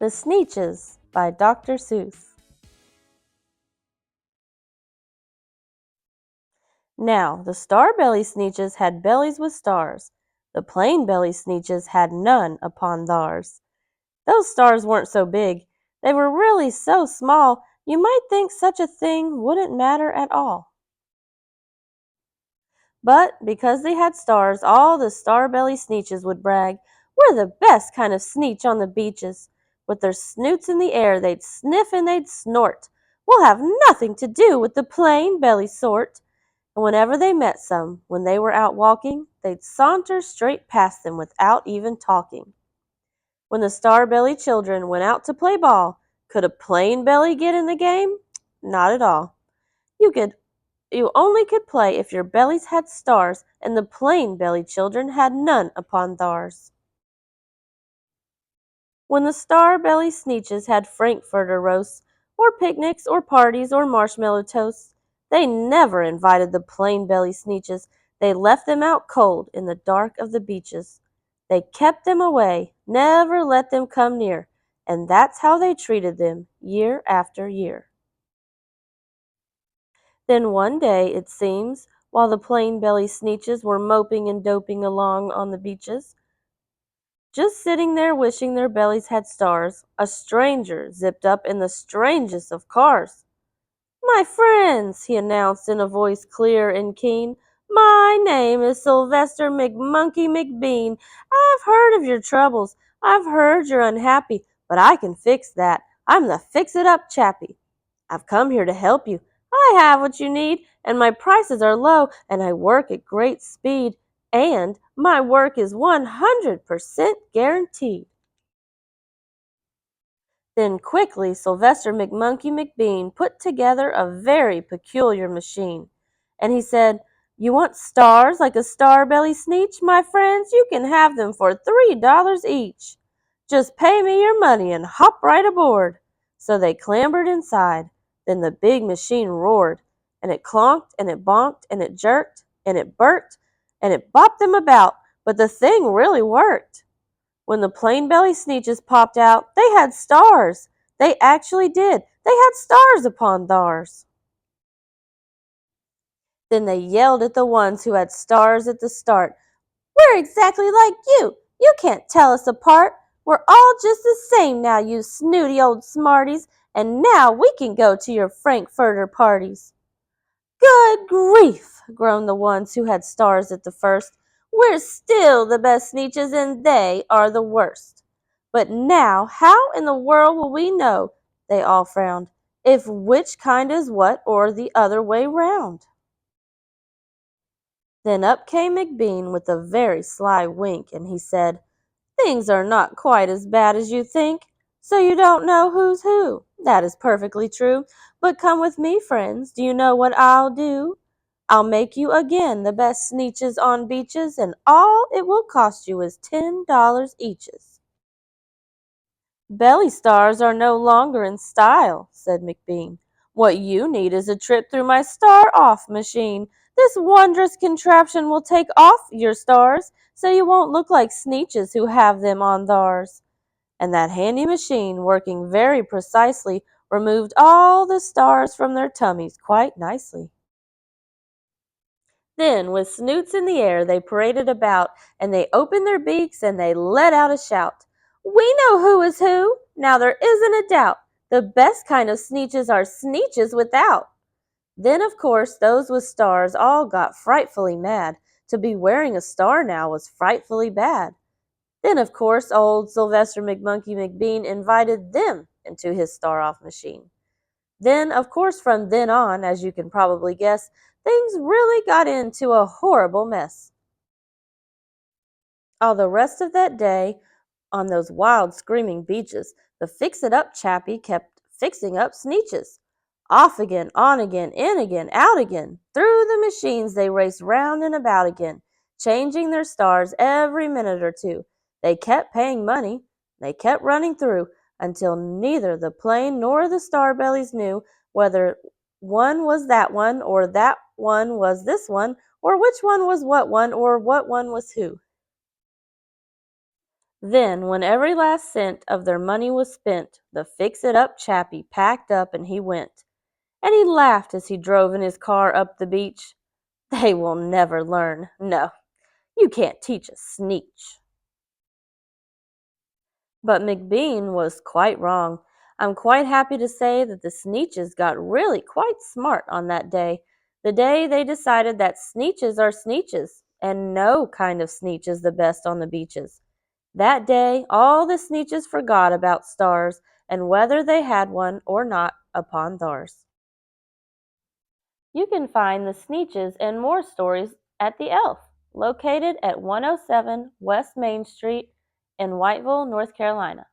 The Sneetches by Dr. Seuss. Now, the star-belly Sneetches had bellies with stars. The plain-belly Sneetches had none upon theirs. Those stars weren't so big. They were really so small, you might think such a thing wouldn't matter at all. But because they had stars, all the star-belly Sneetches would brag, "We're the best kind of Sneetch on the beaches." With their snoots in the air, they'd sniff and they'd snort. "We'll have nothing to do with the plain-belly sort." And whenever they met some, when they were out walking, they'd saunter straight past them without even talking. When the star-belly children went out to play ball, could a plain belly get in the game? Not at all. You could you only could play if your bellies had stars, and the plain-belly children had none upon theirs. When the star-belly Sneetches had frankfurter roasts, or picnics, or parties, or marshmallow toasts, they never invited the plain-belly Sneetches. They left them out cold in the dark of the beaches. They kept them away, never let them come near, and that's how they treated them year after year. Then one day, it seems, while the plain-belly Sneetches were moping and doping along on the beaches, just sitting there wishing their bellies had stars, a stranger zipped up in the strangest of cars. "My friends," he announced in a voice clear and keen, "my name is Sylvester McMonkey McBean. I've heard of your troubles. I've heard you're unhappy, but I can fix that. I'm the fix-it-up chappie. I've come here to help you. I have what you need, and my prices are low, and I work at great speed, and my work is 100% guaranteed." Then quickly Sylvester McMonkey McBean put together a very peculiar machine, and he said, "You want stars like a star-belly Sneetch, my friends? You can have them for $3 each. Just pay me your money and hop right aboard." So they clambered inside. Then the big machine roared, and it clonked, and it bonked, and it jerked, and it burked, and it bopped them about, but the thing really worked. When the plain-belly Sneetches popped out, they had stars. They actually did. They had stars upon theirs. Then they yelled at the ones who had stars at the start. "We're exactly like you. You can't tell us apart. We're all just the same now, you snooty old smarties, and now we can go to your frankfurter parties." "Good grief!" groaned the ones who had stars at the first. "We're still the best Sneetches, and they are the worst. But now, how in the world will we know," they all frowned, "if which kind is what, or the other way round?" Then up came McBean with a very sly wink, and he said, "Things are not quite as bad as you think. So you don't know who's who. That is perfectly true. But come with me, friends. Do you know what I'll do? I'll make you again the best Sneetches on beaches, and all it will cost you is $10 eaches." "Belly stars are no longer in style," said McBean. "What you need is a trip through my star-off machine. This wondrous contraption will take off your stars, so you won't look like Sneetches who have them on theirs." And that handy machine, working very precisely, removed all the stars from their tummies quite nicely. Then, with snoots in the air, they paraded about, and they opened their beaks, and they let out a shout. "We know who is who! Now there isn't a doubt. The best kind of Sneetches are Sneetches without." Then, of course, those with stars all got frightfully mad. To be wearing a star now was frightfully bad. Then, of course, old Sylvester McMonkey McBean invited them into his star-off machine. Then, of course, from then on, as you can probably guess, things really got into a horrible mess. All the rest of that day, on those wild screaming beaches, the fix-it-up chappie kept fixing up Sneetches. Off again, on again, in again, out again. Through the machines they raced round and about again, changing their stars every minute or two. They kept paying money. They kept running through, until neither the plain nor the star-bellies knew whether one was that one, or that one was this one, or which one was what one, or what one was who. Then, when every last cent of their money was spent, the fix-it-up chappie packed up and he went. And he laughed as he drove in his car up the beach. They will never learn. No, you can't teach a Sneetch. But McBean was quite wrong. I'm quite happy to say that the Sneetches got really quite smart on that day, the day they decided that Sneetches are Sneetches, and no kind of Sneetch is the best on the beaches. That day, all the Sneetches forgot about stars and whether they had one or not upon theirs. You can find the Sneetches and more stories at The Elf, located at 107 West Main Street in Whiteville, North Carolina.